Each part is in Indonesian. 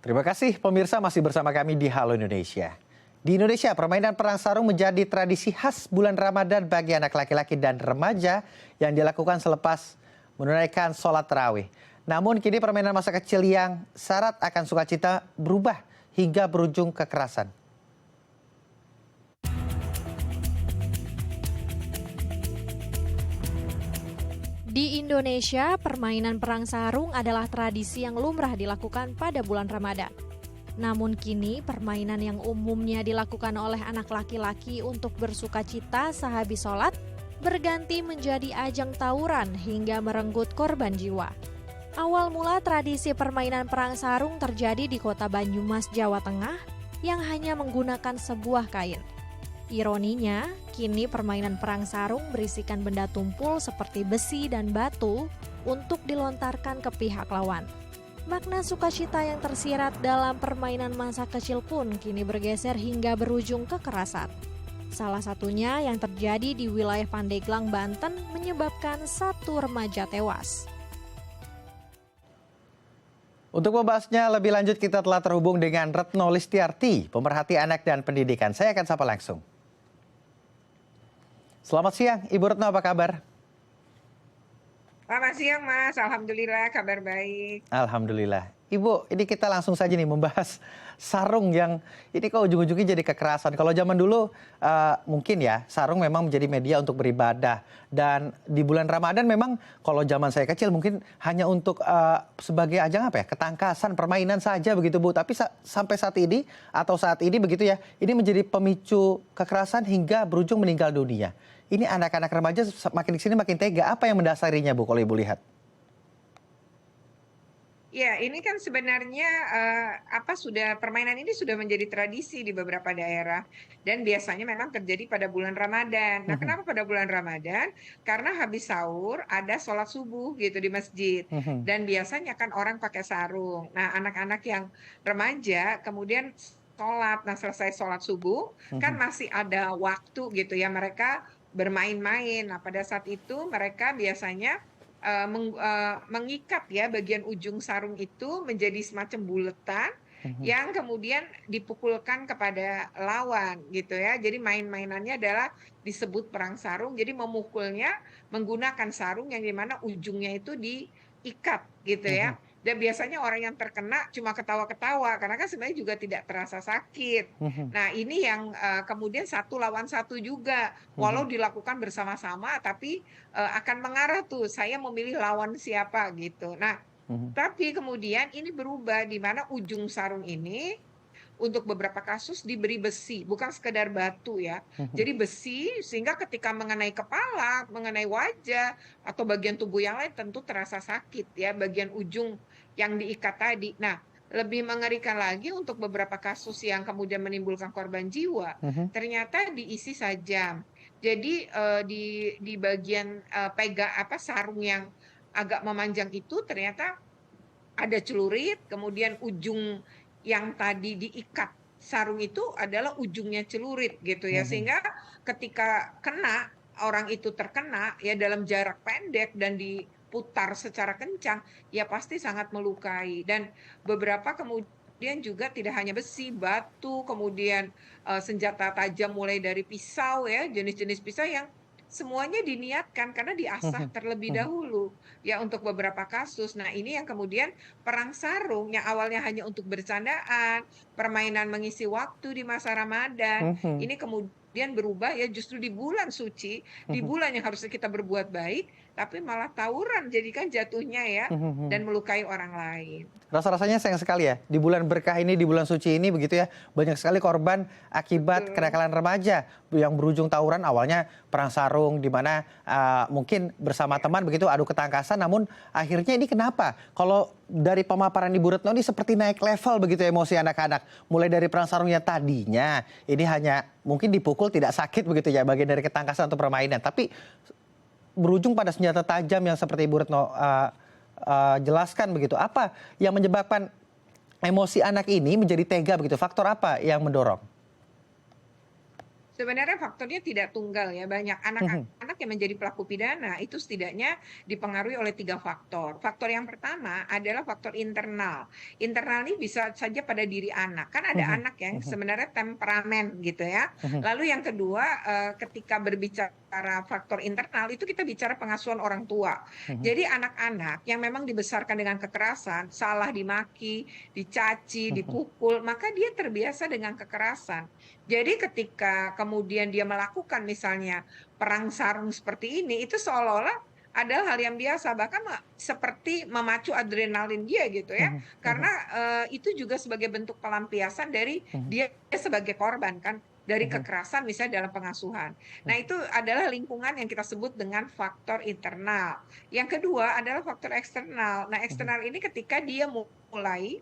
Terima kasih pemirsa masih bersama kami di Halo Indonesia. Di Indonesia, permainan perang sarung menjadi tradisi khas bulan Ramadan bagi anak laki-laki dan remaja yang dilakukan selepas menunaikan sholat tarawih. Namun kini permainan masa kecil yang syarat akan sukacita berubah hingga berujung kekerasan. Di Indonesia, permainan perang sarung adalah tradisi yang lumrah dilakukan pada bulan Ramadan. Namun kini, permainan yang umumnya dilakukan oleh anak laki-laki untuk bersukacita sehabis sholat berganti menjadi ajang tawuran hingga merenggut korban jiwa. Awal mula tradisi permainan perang sarung terjadi di kota Banyumas, Jawa Tengah yang hanya menggunakan sebuah kain. Ironinya, kini permainan perang sarung berisikan benda tumpul seperti besi dan batu untuk dilontarkan ke pihak lawan. Makna sukacita yang tersirat dalam permainan masa kecil pun kini bergeser hingga berujung kekerasan. Salah satunya yang terjadi di wilayah Pandeglang, Banten menyebabkan satu remaja tewas. Untuk membahasnya lebih lanjut kita telah terhubung dengan Retno Listiarti, pemerhati anak dan pendidikan. Saya akan sapa langsung. Selamat siang, Ibu Retno, apa kabar? Selamat siang, Mas. Alhamdulillah, kabar baik. Alhamdulillah. Ibu, ini kita langsung saja nih membahas sarung yang ini kok ujung-ujungnya jadi kekerasan. Kalau zaman dulu mungkin ya sarung memang menjadi media untuk beribadah. Dan di bulan Ramadan memang kalau zaman saya kecil mungkin hanya untuk sebagai ajang apa ya, ketangkasan, permainan saja begitu Bu. Tapi sampai saat ini atau saat ini begitu ya, ini menjadi pemicu kekerasan hingga berujung meninggal dunia. Ini anak-anak remaja makin kesini makin tega. Apa yang mendasarinya Bu kalau Ibu lihat? Ya, ini kan sebenarnya permainan ini sudah menjadi tradisi di beberapa daerah dan biasanya memang terjadi pada bulan Ramadan. Nah, kenapa pada bulan Ramadan? Karena habis sahur ada sholat subuh gitu di masjid dan biasanya kan orang pakai sarung. Nah, anak-anak yang remaja kemudian sholat, nah selesai sholat subuh kan masih ada waktu gitu ya mereka bermain-main. Nah, pada saat itu mereka biasanya mengikat ya bagian ujung sarung itu menjadi semacam buletan yang kemudian dipukulkan kepada lawan gitu ya. Jadi main-mainannya adalah disebut perang sarung. Jadi memukulnya menggunakan sarung yang dimana ujungnya itu diikat gitu ya. Dan biasanya orang yang terkena cuma ketawa-ketawa karena kan sebenarnya juga tidak terasa sakit. Nah, ini yang kemudian satu lawan satu juga, walau dilakukan bersama-sama, tapi akan mengarah tuh saya memilih lawan siapa gitu. Nah, tapi kemudian ini berubah di mana ujung sarung ini untuk beberapa kasus diberi besi, bukan sekedar batu ya. Jadi besi sehingga ketika mengenai kepala, mengenai wajah atau bagian tubuh yang lain tentu terasa sakit ya bagian ujung yang diikat tadi. Nah, lebih mengerikan lagi untuk beberapa kasus yang kemudian menimbulkan korban jiwa, ternyata diisi sajam. Jadi di bagian sarung yang agak memanjang itu ternyata ada celurit, kemudian ujung yang tadi diikat sarung itu adalah ujungnya celurit gitu ya. Sehingga ketika kena, orang itu terkena ya dalam jarak pendek dan diputar secara kencang, ya pasti sangat melukai. Dan beberapa kemudian juga tidak hanya besi, batu, kemudian senjata tajam mulai dari pisau ya, jenis-jenis pisau yang semuanya diniatkan karena diasah terlebih dahulu ya untuk beberapa kasus. Nah, ini yang kemudian perang sarung yang awalnya hanya untuk bercandaan, permainan mengisi waktu di masa Ramadan, ini kemudian berubah ya justru di bulan suci, di bulan yang harusnya kita berbuat baik, tapi malah tawuran jadikan jatuhnya ya dan melukai orang lain. Rasa-rasanya sayang sekali ya, di bulan berkah ini, di bulan suci ini begitu ya, banyak sekali korban akibat kenakalan remaja yang berujung tawuran. Awalnya perang sarung di mana mungkin bersama teman begitu adu ketangkasan, namun akhirnya ini kenapa? Kalau dari pemaparan Ibu Retno ini seperti naik level begitu emosi anak-anak. Mulai dari perang sarung yang tadinya ini hanya mungkin dipukul tidak sakit begitu ya, bagian dari ketangkasan atau permainan. Tapi berujung pada senjata tajam yang seperti Ibu Retno jelaskan begitu. Apa yang menyebabkan emosi anak ini menjadi tega begitu? Faktor apa yang mendorong? Sebenarnya faktornya tidak tunggal ya, banyak anak-anak yang menjadi pelaku pidana itu setidaknya dipengaruhi oleh 3 faktor. Faktor yang pertama adalah faktor internal. Internal ini bisa saja pada diri anak, kan ada anak yang sebenarnya temperamen gitu ya. Lalu yang kedua, ketika berbicara faktor internal itu kita bicara pengasuhan orang tua. Jadi anak-anak yang memang dibesarkan dengan kekerasan, salah dimaki, dicaci, dipukul, maka dia terbiasa dengan kekerasan. Jadi ketika kemudian dia melakukan misalnya perang sarung seperti ini, itu seolah-olah adalah hal yang biasa, bahkan seperti memacu adrenalin dia gitu ya. Karena itu juga sebagai bentuk pelampiasan dari dia sebagai korban kan, dari kekerasan misalnya dalam pengasuhan. Nah, itu adalah lingkungan yang kita sebut dengan faktor internal. Yang kedua adalah faktor eksternal. Nah, eksternal ini ketika dia mulai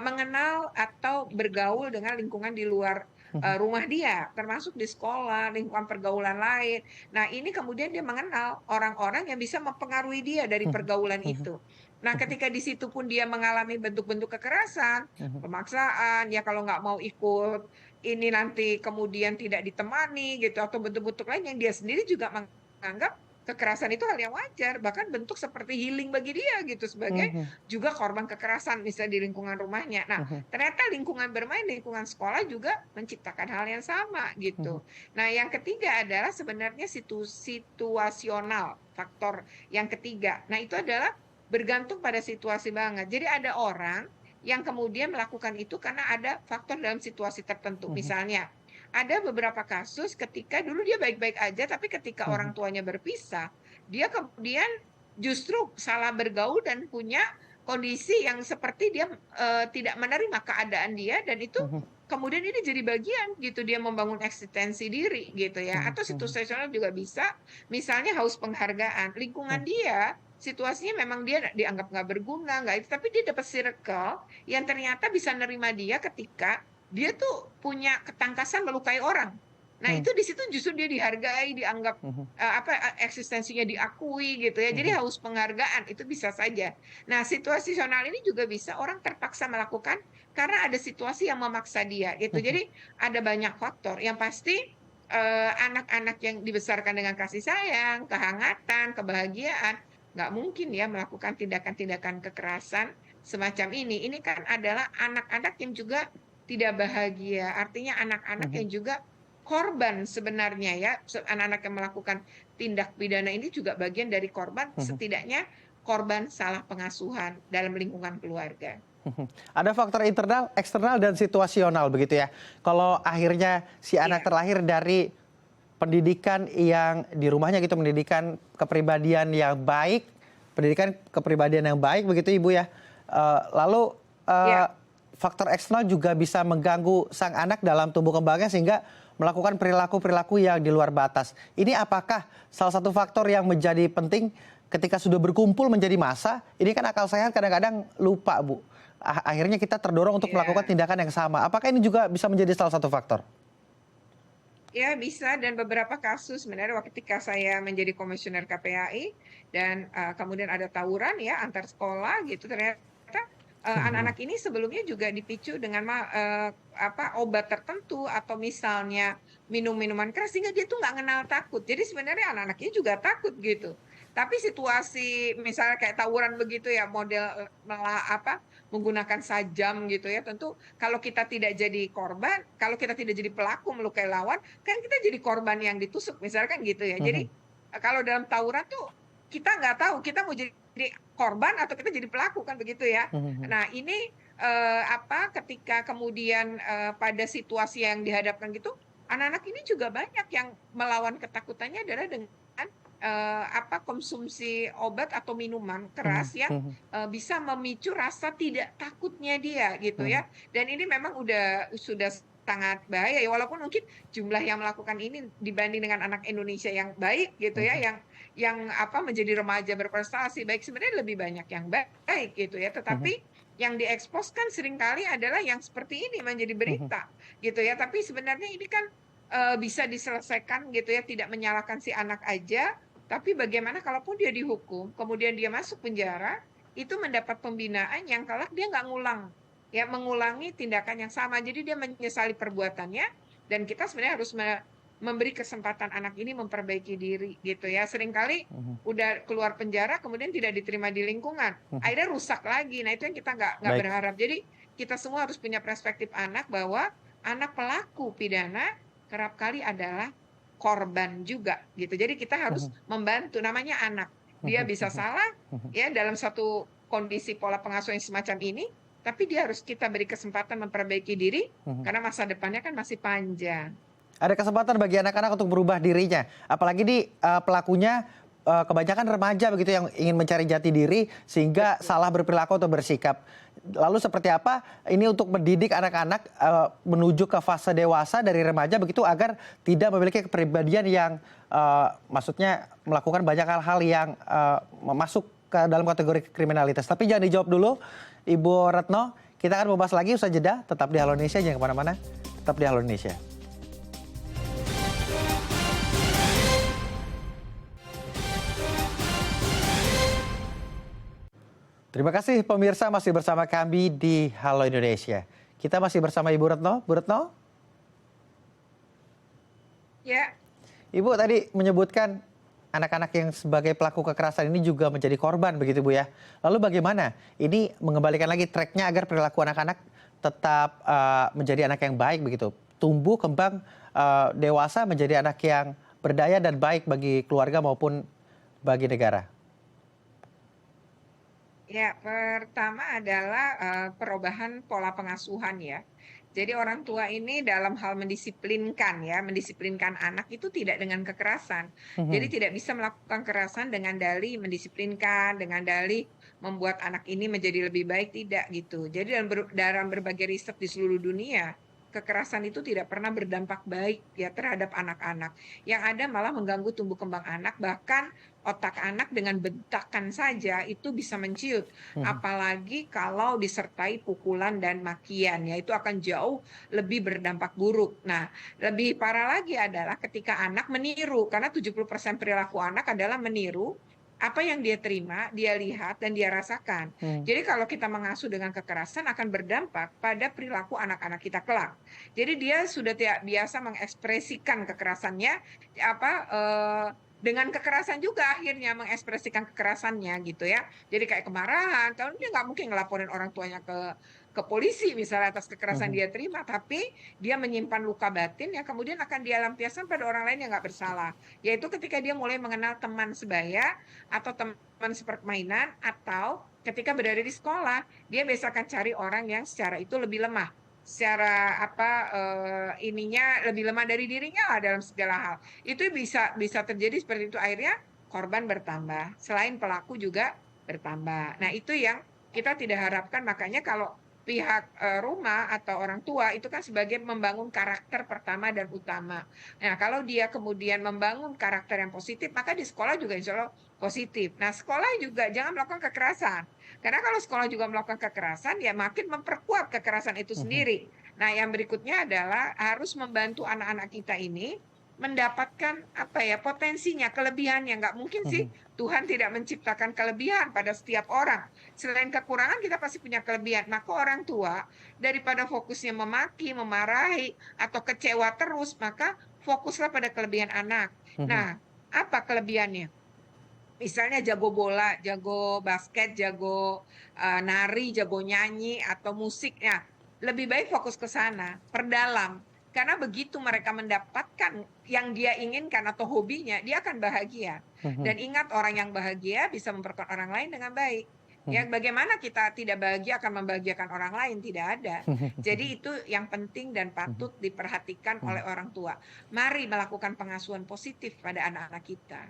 mengenal atau bergaul dengan lingkungan di luar rumah dia, termasuk di sekolah, lingkungan pergaulan lain. Nah, ini kemudian dia mengenal orang-orang yang bisa mempengaruhi dia dari pergaulan itu. Nah, ketika di situ pun dia mengalami bentuk-bentuk kekerasan, pemaksaan, ya kalau nggak mau ikut ini nanti kemudian tidak ditemani gitu, atau bentuk-bentuk lain yang dia sendiri juga menganggap kekerasan itu hal yang wajar, bahkan bentuk seperti healing bagi dia gitu sebagai juga korban kekerasan misalnya di lingkungan rumahnya. Nah, ternyata lingkungan bermain, lingkungan sekolah juga menciptakan hal yang sama gitu. Nah, yang ketiga adalah sebenarnya situasional, faktor yang ketiga. Nah, itu adalah bergantung pada situasi banget. Jadi ada orang yang kemudian melakukan itu karena ada faktor dalam situasi tertentu. Misalnya, ada beberapa kasus ketika dulu dia baik-baik aja, tapi ketika orang tuanya berpisah, dia kemudian justru salah bergaul dan punya kondisi yang seperti dia tidak menerima keadaan dia, dan itu kemudian ini jadi bagian gitu, dia membangun eksistensi diri gitu ya. Atau situasional juga bisa, misalnya haus penghargaan. Lingkungan dia, situasinya memang dia dianggap nggak berguna, nggak itu, tapi dia dapat circle yang ternyata bisa nerima dia ketika dia tuh punya ketangkasan melukai orang. Nah, itu di situ justru dia dihargai, dianggap eksistensinya diakui gitu ya. Jadi haus penghargaan itu bisa saja. Nah, situasional ini juga bisa orang terpaksa melakukan karena ada situasi yang memaksa dia gitu. Jadi ada banyak faktor. Yang pasti anak-anak yang dibesarkan dengan kasih sayang, kehangatan, kebahagiaan, nggak mungkin ya melakukan tindakan-tindakan kekerasan semacam ini. Ini kan adalah anak-anak yang juga tidak bahagia, artinya anak-anak yang juga korban sebenarnya ya. Anak-anak yang melakukan tindak pidana ini juga bagian dari korban, setidaknya korban salah pengasuhan dalam lingkungan keluarga. Ada faktor internal, eksternal, dan situasional begitu ya. Kalau akhirnya si anak terlahir dari pendidikan yang di rumahnya gitu, pendidikan kepribadian yang baik, begitu Ibu ya. Lalu faktor eksternal juga bisa mengganggu sang anak dalam tumbuh kembangnya sehingga melakukan perilaku-perilaku yang di luar batas. Ini apakah salah satu faktor yang menjadi penting ketika sudah berkumpul menjadi massa? Ini kan akal sehat kadang-kadang lupa, Bu. Akhirnya kita terdorong untuk melakukan tindakan yang sama. Apakah ini juga bisa menjadi salah satu faktor? Ya, bisa, dan beberapa kasus sebenarnya ketika saya menjadi komisioner KPAI dan kemudian ada tawuran ya antar sekolah gitu, ternyata anak-anak ini sebelumnya juga dipicu dengan obat tertentu atau misalnya minum minuman keras sehingga dia tuh nggak kenal takut. Jadi sebenarnya anak-anaknya juga takut gitu. Tapi situasi misalnya kayak tawuran begitu ya, model menggunakan sajam gitu ya. Tentu kalau kita tidak jadi korban, kalau kita tidak jadi pelaku melukai lawan, kan kita jadi korban yang ditusuk misalnya kan gitu ya. Jadi kalau dalam tawuran tuh kita nggak tahu kita mau jadi korban atau kita jadi pelaku kan begitu ya. Nah, ini ketika kemudian pada situasi yang dihadapkan gitu, anak-anak ini juga banyak yang melawan ketakutannya adalah dengan konsumsi obat atau minuman keras yang bisa memicu rasa tidak takutnya dia gitu ya. Dan ini memang sudah sangat bahaya ya, walaupun mungkin jumlah yang melakukan ini dibanding dengan anak Indonesia yang baik gitu ya, yang menjadi remaja berprestasi baik, sebenarnya lebih banyak yang baik gitu ya. Tetapi yang dieksposkan seringkali adalah yang seperti ini menjadi berita gitu ya. Tapi sebenarnya ini kan bisa diselesaikan gitu ya, tidak menyalahkan si anak aja, tapi bagaimana kalaupun dia dihukum, kemudian dia masuk penjara, itu mendapat pembinaan yang kelak dia nggak mengulangi tindakan yang sama. Jadi dia menyesali perbuatannya, Dan kita sebenarnya harus memberi kesempatan anak ini memperbaiki diri gitu ya. Seringkali udah keluar penjara kemudian tidak diterima di lingkungan, akhirnya rusak lagi. Nah, itu yang kita nggak Baik. berharap. Jadi kita semua harus punya perspektif anak bahwa anak pelaku pidana kerap kali adalah korban juga gitu. Jadi kita harus membantu, namanya anak. Dia bisa salah ya dalam satu kondisi pola pengasuhan semacam ini, tapi dia harus kita beri kesempatan memperbaiki diri karena masa depannya kan masih panjang. Ada kesempatan bagi anak-anak untuk berubah dirinya. Apalagi di pelakunya kebanyakan remaja begitu yang ingin mencari jati diri sehingga salah berperilaku atau bersikap. Lalu seperti apa ini untuk mendidik anak-anak menuju ke fase dewasa dari remaja begitu agar tidak memiliki kepribadian yang maksudnya melakukan banyak hal-hal yang masuk ke dalam kategori kriminalitas. Tapi jangan dijawab dulu, Ibu Retno. Kita akan membahas lagi usai jeda. Tetap di Halo Indonesia, jangan kemana-mana. Tetap di Halo Indonesia. Terima kasih pemirsa masih bersama kami di Halo Indonesia. Kita masih bersama Ibu Retno. Bu Retno? Ya, Ibu tadi menyebutkan anak-anak yang sebagai pelaku kekerasan ini juga menjadi korban begitu Bu ya. Lalu bagaimana ini mengembalikan lagi tracknya agar perilaku anak-anak tetap menjadi anak yang baik begitu. Tumbuh, kembang, dewasa menjadi anak yang berdaya dan baik bagi keluarga maupun bagi negara. ya, pertama adalah perubahan pola pengasuhan ya. Jadi orang tua ini dalam hal mendisiplinkan ya, mendisiplinkan anak itu tidak dengan kekerasan. Jadi tidak bisa melakukan kekerasan dengan dalih mendisiplinkan, dengan dalih membuat anak ini menjadi lebih baik, tidak gitu. Jadi dalam berbagai riset di seluruh dunia, kekerasan itu tidak pernah berdampak baik ya terhadap anak-anak. Yang ada malah mengganggu tumbuh kembang anak, bahkan otak anak dengan bentakan saja itu bisa menciut. Apalagi kalau disertai pukulan dan makian ya, itu akan jauh lebih berdampak buruk. Nah, lebih parah lagi adalah ketika anak meniru, karena 70% perilaku anak adalah meniru apa yang dia terima, dia lihat, dan dia rasakan. Jadi kalau kita mengasuh dengan kekerasan akan berdampak pada perilaku anak-anak kita kelak. Jadi dia sudah tidak biasa mengekspresikan kekerasannya, dengan kekerasan juga akhirnya mengekspresikan kekerasannya gitu ya. Jadi kayak kemarahan, kalau dia nggak mungkin ngelaporin orang tuanya ke polisi misalnya atas kekerasan dia terima, tapi dia menyimpan luka batin yang kemudian akan dia lampiaskan pada orang lain yang nggak bersalah. Yaitu ketika dia mulai mengenal teman sebaya atau teman sepermainan, atau ketika berada di sekolah, dia biasa akan cari orang yang secara itu lebih lemah. Secara ininya lebih lemah dari dirinya lah dalam segala hal. Itu bisa terjadi seperti itu, akhirnya korban bertambah, selain pelaku juga bertambah. Nah, itu yang kita tidak harapkan. Makanya kalau pihak rumah atau orang tua itu kan sebagai membangun karakter pertama dan utama. Nah, kalau dia kemudian membangun karakter yang positif, maka di sekolah juga insya Allah positif. Nah, sekolah juga jangan melakukan kekerasan. Karena kalau sekolah juga melakukan kekerasan, ya makin memperkuat kekerasan itu sendiri. Nah, yang berikutnya adalah harus membantu anak-anak kita ini mendapatkan potensinya, kelebihannya. Nggak mungkin sih Tuhan tidak menciptakan kelebihan pada setiap orang. Selain kekurangan, kita pasti punya kelebihan. Maka orang tua daripada fokusnya memaki, memarahi, atau kecewa terus, maka fokuslah pada kelebihan anak. Nah, apa kelebihannya? Misalnya jago bola, jago basket, jago nari, jago nyanyi, atau musik. Nah, lebih baik fokus ke sana, perdalam. Karena begitu mereka mendapatkan yang dia inginkan atau hobinya, dia akan bahagia. Dan ingat, orang yang bahagia bisa memperkuat orang lain dengan baik. Ya, bagaimana kita tidak bahagia akan membahagiakan orang lain? Tidak ada. Jadi itu yang penting dan patut diperhatikan oleh orang tua. Mari melakukan pengasuhan positif pada anak-anak kita.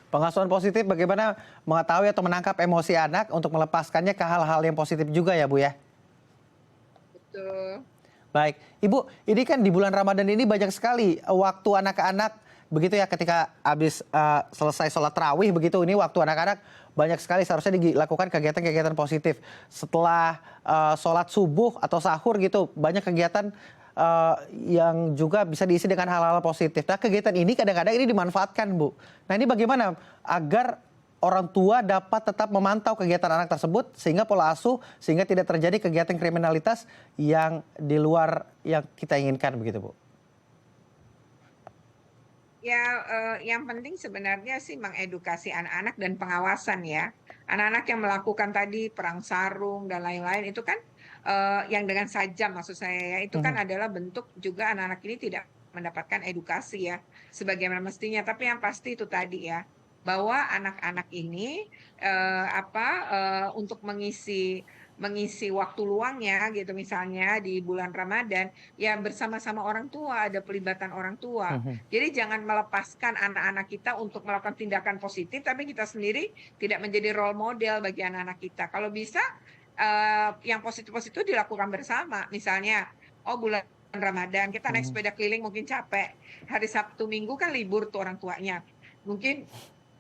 Pengasuhan positif bagaimana mengetahui atau menangkap emosi anak untuk melepaskannya ke hal-hal yang positif juga ya Bu ya? Betul. Baik, Ibu, ini kan di bulan Ramadan ini banyak sekali waktu anak-anak begitu ya, ketika habis selesai sholat tarawih begitu, ini waktu anak-anak banyak sekali seharusnya dilakukan kegiatan-kegiatan positif. Setelah sholat subuh atau sahur gitu, banyak kegiatan yang juga bisa diisi dengan hal-hal positif. Nah, kegiatan ini kadang-kadang ini dimanfaatkan, Bu. Nah, ini bagaimana agar orang tua dapat tetap memantau kegiatan anak tersebut sehingga pola asuh, sehingga tidak terjadi kegiatan kriminalitas yang di luar yang kita inginkan begitu, Bu? Ya, yang penting sebenarnya sih mengedukasi anak-anak dan pengawasan ya. Anak-anak yang melakukan tadi perang sarung dan lain-lain itu kan, yang dengan sajam maksud saya ya, itu kan Mhm, adalah bentuk juga anak-anak ini tidak mendapatkan edukasi ya, sebagaimana mestinya. Tapi yang pasti itu tadi ya, bahwa anak-anak ini, untuk mengisi mengisi waktu luangnya gitu misalnya di bulan Ramadan, ya bersama-sama orang tua, ada pelibatan orang tua. mhm. Jadi jangan melepaskan anak-anak kita untuk melakukan tindakan positif, tapi kita sendiri tidak menjadi role model bagi anak-anak kita. Kalau bisa, yang positif-positif dilakukan bersama. Misalnya, oh bulan Ramadan kita naik Mhm. sepeda keliling mungkin capek, hari Sabtu Minggu kan libur tuh orang tuanya. Mungkin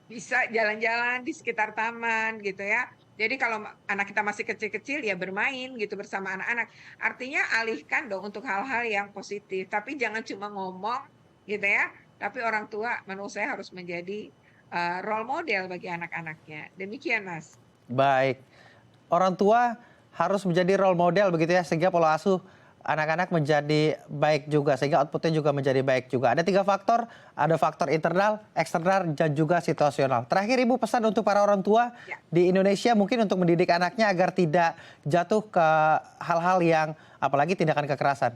bisa jalan-jalan di sekitar taman gitu ya. Jadi kalau anak kita masih kecil-kecil ya bermain gitu bersama anak-anak. Artinya alihkan dong untuk hal-hal yang positif, tapi jangan cuma ngomong gitu ya. Tapi orang tua menurut saya harus menjadi role model bagi anak-anaknya. Demikian, Mas. Baik. Orang tua harus menjadi role model begitu ya, sehingga pola asuh anak-anak menjadi baik juga, sehingga outputnya juga menjadi baik juga. Ada 3 faktor, ada faktor internal, eksternal, dan juga situasional. Terakhir Ibu, pesan untuk para orang tua Ya. di Indonesia mungkin untuk mendidik anaknya agar tidak jatuh ke hal-hal yang apalagi tindakan kekerasan.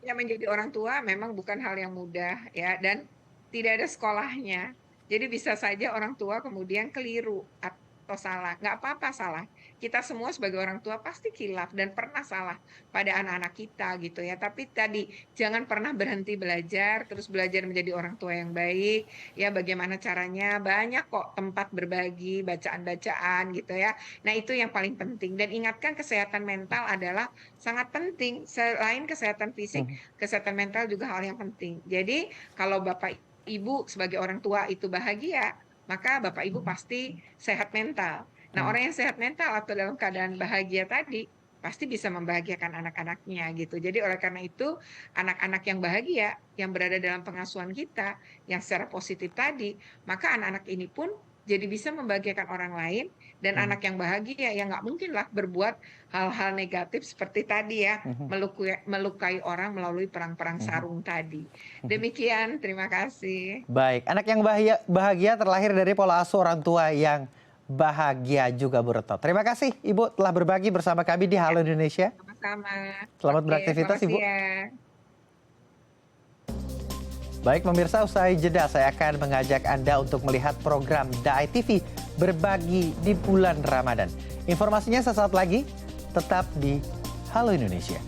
Ya menjadi orang tua memang bukan hal yang mudah ya dan tidak ada sekolahnya. Jadi bisa saja orang tua kemudian keliru atau salah. Nggak apa-apa salah. Kita semua sebagai orang tua pasti khilaf dan pernah salah pada anak-anak kita gitu ya. Tapi tadi jangan pernah berhenti belajar, terus belajar menjadi orang tua yang baik. Ya bagaimana caranya? Banyak kok tempat berbagi, bacaan-bacaan gitu ya. Nah itu yang paling penting. Dan ingatkan kesehatan mental adalah sangat penting. Selain kesehatan fisik, Mhm, kesehatan mental juga hal yang penting. Jadi kalau Bapak Ibu sebagai orang tua itu bahagia, maka Bapak Ibu pasti sehat mental. Nah, mhm. orang yang sehat mental atau dalam keadaan bahagia tadi, pasti bisa membahagiakan anak-anaknya gitu. Jadi oleh karena itu, anak-anak yang bahagia, yang berada dalam pengasuhan kita, yang secara positif tadi, maka anak-anak ini pun jadi bisa membahagiakan orang lain, dan Mhm, anak yang bahagia ya nggak mungkin lah berbuat hal-hal negatif seperti tadi ya, mhm, melukai orang melalui perang-perang mhm, sarung tadi. mhm. Demikian, terima kasih. Baik, anak yang bahagia terlahir dari pola asuh orang tua yang bahagia juga Bu Retno. Terima kasih Ibu telah berbagi bersama kami di Ya, Halo Indonesia. sama-sama. Selamat Oke, beraktivitas selamat Ibu. siang. Baik pemirsa, usai jeda saya akan mengajak Anda untuk melihat program Dai TV berbagi di bulan Ramadan. Informasinya sesaat lagi, tetap di Halo Indonesia.